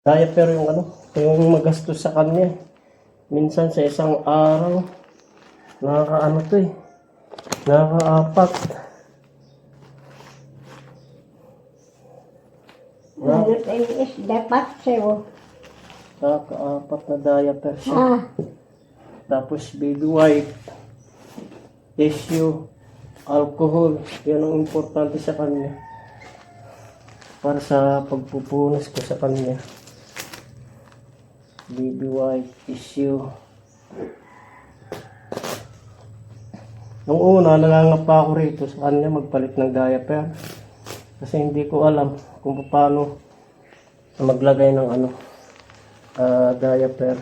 Kaya pero yung yung magastos sa kanya. Minsan sa isang araw, nakakaano to eh. Nakakaapat. Dapat sa'yo. Nakakaapat na diaper siya. Tapos baby wipe, tissue, alcohol. Yan ang importante sa kanya. Para sa pagpupunas ko sa kanya. Baby wipe, tissue. Nung una, nangangapa ako rito sa kanya magpalit ng diaper. Kasi hindi ko alam kung paano maglagay ng diaper.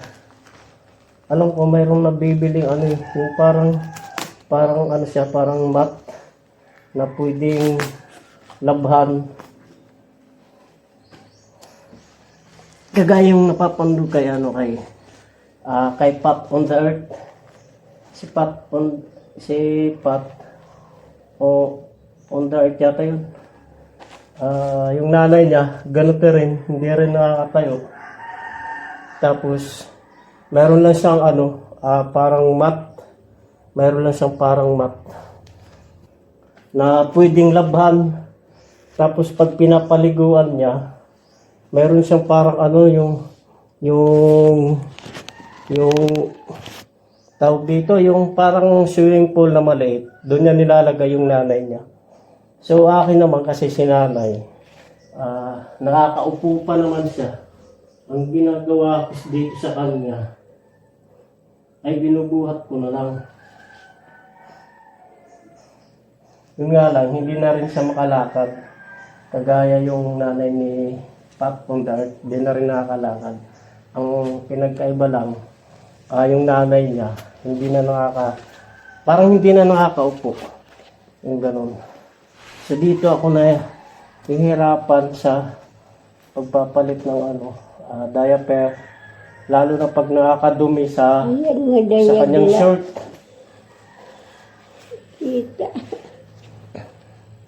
Alam ko mayroong nabibiling yung parang siya, parang mat na pwedeng labhan. Kagaya yung napapanood kay kay Pat on the Earth. Si Pat on the Earth yata yun. Yung nanay niya, ganito rin, hindi rin nakakatayo. Tapos meron lang siyang parang mat. Meron lang siyang parang mat na pwedeng labhan. Tapos pag pinapaliguan niya, meron siyang parang yung tawag dito, yung parang swimming pool na maliit. Doon niya nilalagay yung nanay niya. So akin naman kasi si nanay, nakakaupo pa naman siya. Ang ginagawa ko dito sa kanya ay binubuhat ko na lang. Yun nga lang, hindi na rin siya makalakad. Kagaya yung nanay ni Pat on the Earth, di na rin nakakalakad. Ang pinagkaiba lang, yung nanay niya, parang hindi na nakakaupo. Yung ganun. So dito ako na hihirapan sa pagpapalit ng diaper. Lalo na pag nakakadumi sa kanyang short.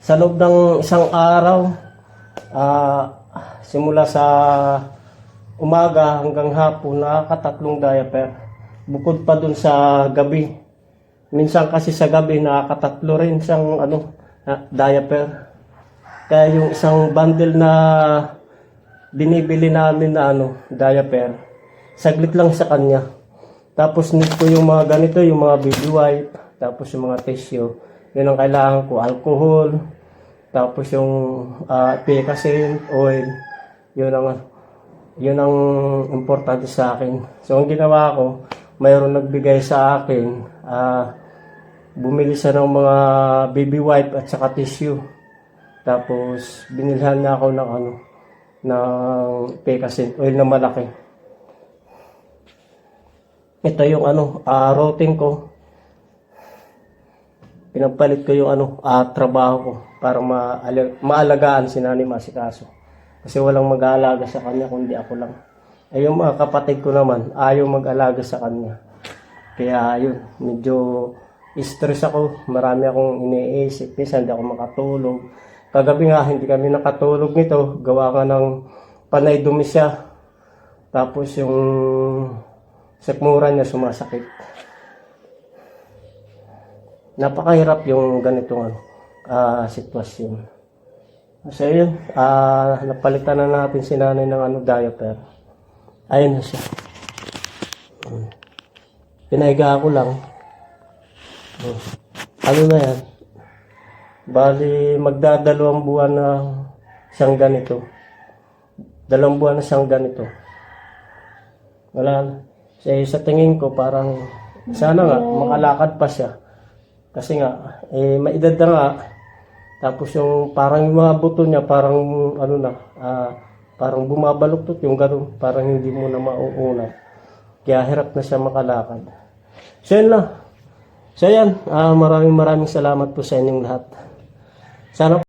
Sa loob ng isang araw, simula sa umaga hanggang hapon, nakakatatlong diaper. Bukod pa dun sa gabi. Minsan kasi sa gabi, nakakatatlo rin siyang diaper. Kaya yung isang bundle na binibili namin na diaper, saglit lang sa kanya. Tapos need ko yung mga ganito, yung mga baby wipe, tapos yung mga tissue. Yun ang kailangan ko, alcohol, tapos yung picasin, oil. Yun ang importante sa akin. So ang ginawa ko, mayroon nagbigay sa akin, bumili siya ng mga baby wipe at saka tissue. Tapos binilhan niya ako ng picasin, oil na malaki. Ito yung routine ko. Pinapalit ko yung trabaho ko para maalagaan si Nanay Masikaso. Kasi walang mag-aalaga sa kanya kundi ako lang. Ay yung mga kapatid ko naman, ayaw mag-alaga sa kanya. Kaya yun, medyo stress ako. Marami akong iniisip. Minsan hindi ako makatulog. Kagabi nga, hindi kami nakatulog nito. Gawa nga ng panay dumi siya. Tapos yung sikmura niya sumasakit. Napakahirap yung ganitong sitwasyon. So yun, napalitan na natin si nanay ng diaper. Ayun na siya. Pinahiga ko lang. Ano na yan? Bali, magdadalawang buwan na siyang ganito. 2 buwan na siyang ganito. Wala. Sa tingin ko parang sana nga makalakad pa siya. Kasi nga, may edad na nga. Tapos yung parang yung mga buto niya parang parang bumabaluktot yung gano'n. Parang hindi mo na mauunat. Kaya hirap na siya makalakad. So yun lang. So yan, maraming salamat po sa inyong lahat. Sana